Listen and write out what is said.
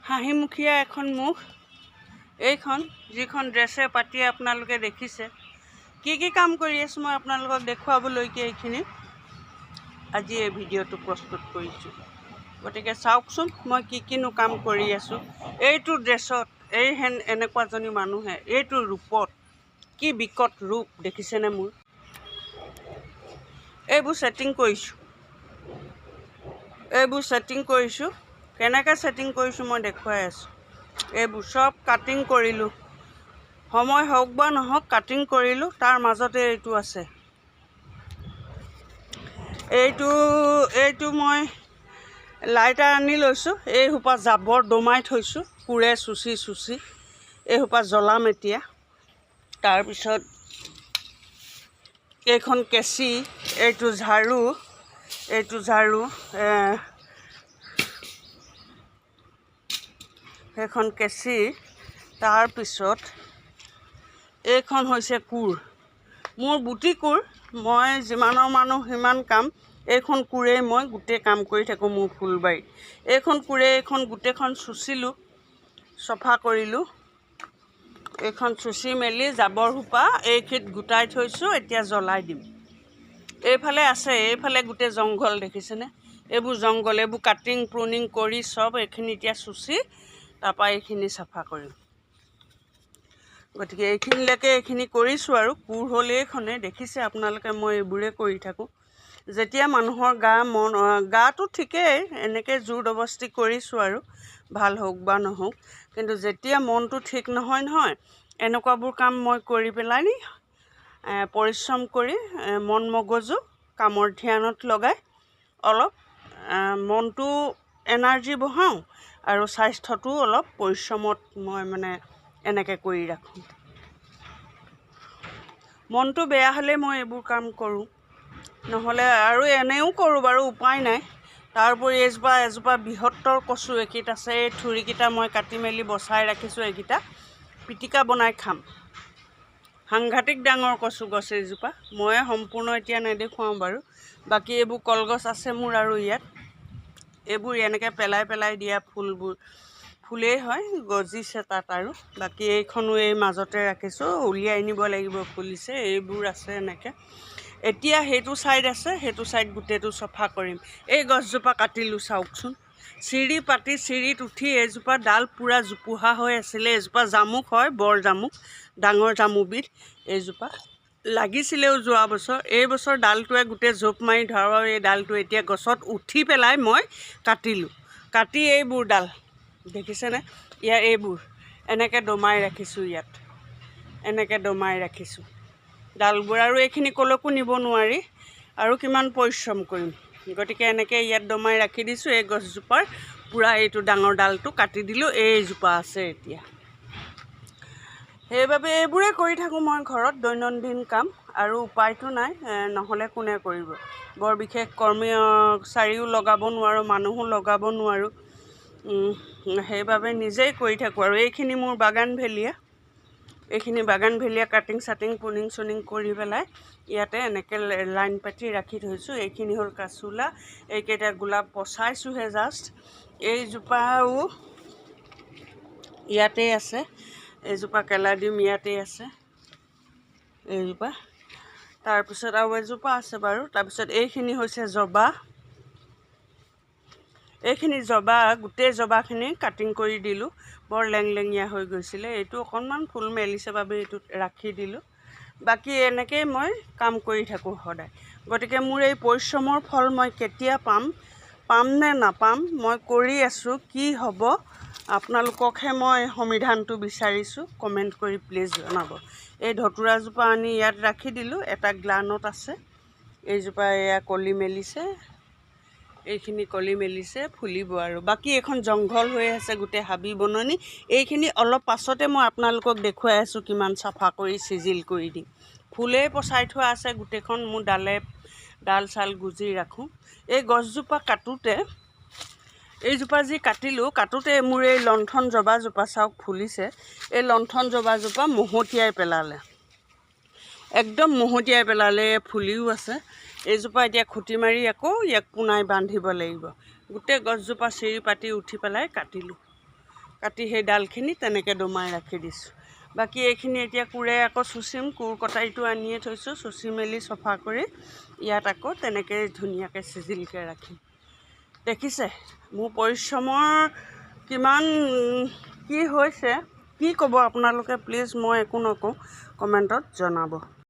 হাঁহিমুখীয়া এখন মুখ এইখন, যিখন ড্ৰেছে পাতি আপোনালোকে দেখিছে। কি কাম কৰি আছোঁ মই আপোনালোকক দেখুৱাবলৈকে এইখিনি আজি এই ভিডিঅ'টো প্ৰস্তুত কৰিছোঁ। গতিকে চাওকচোন মই কিনো কাম কৰি আছোঁ। এইটো ড্ৰেছত এনেকুৱাজনী মানুহে এইটো ৰূপত কি বিকট ৰূপ দেখিছেনে মোৰ। এইবোৰ ছেটিং কৰিছোঁ। কেনেকৈ ছেটিং কৰিছোঁ মই দেখুৱাই আছোঁ। এইবোৰ চব কাটিং কৰিলোঁ, সময় হওক বা নহওক কাটিং কৰিলোঁ। তাৰ মাজতে এইটো আছে। এইটো মই লাইটাৰ আনি লৈছোঁ। এই সোপা জাবৰ দমাই থৈছোঁ, কোৰে চুচি এই সোপা জ্বলাম এতিয়া। তাৰপিছত এইখন কেঁচি, এইটো ঝাৰু, সেইখন কেঁচি। তাৰপিছত এইখন হৈছে কোৰ, মোৰ বুটি কোৰ। মই যিমানৰ মানুহ সিমান কাম। এইখন কোৰেই মই গোটেই কাম কৰি থাকোঁ মোৰ ফুলবাৰীত। এইখন কোৰে এইখন গোটেইখন চুচিলোঁ, চফা কৰিলোঁ। এইখন চুচি মেলি জাবৰ সোপা এইখিনিত গোটাই থৈছোঁ, এতিয়া জ্বলাই দিম। এইফালে আছে, এইফালে গোটেই জংঘল দেখিছেনে। এইবোৰ জংঘল, এইবোৰ কাটিং প্ৰুনিং কৰি চব এইখিনি এতিয়া চুচি তাৰপৰা এইখিনি চাফা কৰিম। গতিকে এইখিনি কৰিছোঁ আৰু কোৰ হ'ল এইখনে। দেখিছে আপোনালোকে মই এইবোৰে কৰি থাকোঁ। যেতিয়া মানুহৰ গাটো ঠিকেই, এনেকৈ জোৰ জবৰদস্তি কৰিছোঁ আৰু ভাল হওক বা নহওক। কিন্তু যেতিয়া মনটো ঠিক নহয় এনেকুৱাবোৰ কাম মই কৰি পেলাই পৰিশ্ৰম কৰি মন মগজু কামৰ ধ্যানত লগাই অলপ মনটো এনাৰ্জি বঢ়াওঁ আৰু স্বাস্থ্যটো অলপ পৰিশ্ৰমত মই এনেকৈ কৰি ৰাখোঁ। মনটো বেয়া হ'লে মই এইবোৰ কাম কৰোঁ, নহ'লে আৰু এনেও কৰোঁ বাৰু, উপায় নাই। তাৰোপৰি এজোপা বৃহত্তৰ কচু এইকেইটা আছে। এই থুৰিকেইটা মই কাটি মেলি বচাই ৰাখিছোঁ। এইকেইটা পিটিকা বনাই খাম। সাংঘাতিক ডাঙৰ কচু গছ এইজোপা। মই সম্পূৰ্ণ এতিয়া নেদেখুৱাওঁ বাৰু। বাকী এইবোৰ কলগছ আছে মোৰ আৰু ইয়াত। এইবোৰ এনেকৈ পেলাই দিয়া ফুলেই হয়, গজিছে তাত আৰু। বাকী এইখনো এই মাজতে ৰাখিছোঁ, উলিয়াই নিব লাগিব, ফুলিছে। এইবোৰ আছে এনেকৈ। এতিয়া সেইটো ছাইড আছে, সেইটো ছাইড গোটেইটো চফা কৰিম। এই গছজোপা কাটিলোঁ চাওকচোন। চিৰিত উঠি এইজোপা ডাল পূৰা জোপোহা হৈ আছিলে। এইজোপা জামুক হয়, বৰ জামুক, ডাঙৰ জামুকবিধ। এইজোপা লাগিছিলেও যোৱা বছৰ। এই বছৰ ডালটোৱে গোটেই জোপ মাৰি ধৰা এই ডালটো এতিয়া গছত উঠি পেলাই মই কাটিলোঁ। কাটি এইবোৰ ডাল দেখিছেনে, এইবোৰ এনেকৈ দমাই ৰাখিছোঁ। ইয়াত এনেকৈ দমাই ৰাখিছোঁ ডালবোৰ। আৰু এইখিনি ক'লৈকো নিব নোৱাৰি, আৰু কিমান পৰিশ্ৰম কৰিম। গতিকে এনেকৈ ইয়াত দমাই ৰাখি দিছোঁ। এই গছজোপাৰ পূৰা এইটো ডাঙৰ ডালটো কাটি দিলোঁ। এইজোপা আছে এতিয়া। সেইবাবে এইবোৰে কৰি থাকোঁ মই ঘৰত দৈনন্দিন কাম, আৰু উপায়তো নাই, নহ'লে কোনে কৰিব। বৰ বিশেষ কৰ্মচাৰীও লগাব নোৱাৰোঁ, মানুহো লগাব নোৱাৰোঁ। সেইবাবে নিজেই কৰি থাকোঁ। আৰু এইখিনি মোৰ বাগান ভেলিয়া কাটিং চাটিং পুনিং চুনিং কৰি পেলাই ইয়াতে এনেকৈ লাইন পাতি ৰাখি থৈছোঁ। এইখিনি হ'ল কাচুলা। এইকেইটা গোলাপ পচাইছোঁহে জাষ্ট। এইজোপাও ইয়াতেই আছে। এইজোপা কেলাডিয়াম ইয়াতেই আছে, এইজোপা। তাৰপিছত আৰু এজোপা আছে বাৰু। তাৰপিছত এইখিনি হৈছে জবা। এইখিনি জবা, গোটেই জবাখিনি কাটিং কৰি দিলোঁ। বৰ লেংলেঙীয়া হৈ গৈছিলে। এইটো অকণমান ফুল মেলিছে বাবে এইটোত ৰাখি দিলোঁ। বাকী এনেকৈয়ে মই কাম কৰি থাকোঁ সদায়। গতিকে মোৰ এই পৰিশ্ৰমৰ ফল মই কেতিয়া পাম নে নাপাম, মই কৰি আছোঁ। কি হ'ব আপোনালোককহে মই সমিধানটো বিচাৰিছোঁ। কমেণ্ট কৰি প্লিজ জনাব। এই ধতুৰাজোপা আনি ইয়াত ৰাখি দিলোঁ। এটা গ্লানত আছে। এইজোপা এয়া কলি মেলিছে, এইখিনি কলি মেলিছে, ফুলিব আৰু। বাকী এইখন জংঘল হৈ আছে, গোটেই হাবি বননি। এইখিনি অলপ পাছতে মই আপোনালোকক দেখুৱাই আছোঁ কিমান চাফা কৰি চিজিল কৰি দিম। ফুলেই পচাই থোৱা আছে গোটেইখন। মোৰ ডাল চাল গুজি ৰাখোঁ। এই গছজোপা এইজোপা যি কাটোতে মোৰ এই লণ্ঠন জবাজোপা চাওক ফুলিছে। এই লণ্ঠন জবাজোপা মহতিয়াই পেলালে, একদম মহতিয়াই পেলালে। ফুলিও আছে। এইজোপা এতিয়া খুটি মাৰি আকৌ ইয়াক পোনাই বান্ধিব লাগিব। গোটেই গছজোপা চিৰি পাতি উঠি পেলাই কাটিলোঁ। কাটি সেই ডালখিনি তেনেকৈ দমাই ৰাখি দিছোঁ। বাকী এইখিনি এতিয়া কোৰে আকৌ চুচিম, কোৰ কটাৰীটো আনিয়ে থৈছোঁ, চুচি মেলি চফা কৰি ইয়াত আকৌ তেনেকৈ ধুনীয়াকৈ চিজিলকৈ ৰাখিম। দেখিছে মোৰ পৰিশ্ৰমৰ কিমান কি হৈছে, কি ক'ব আপোনালোকে প্লিজ, মই একো নকওঁ, কমেণ্টত জনাব।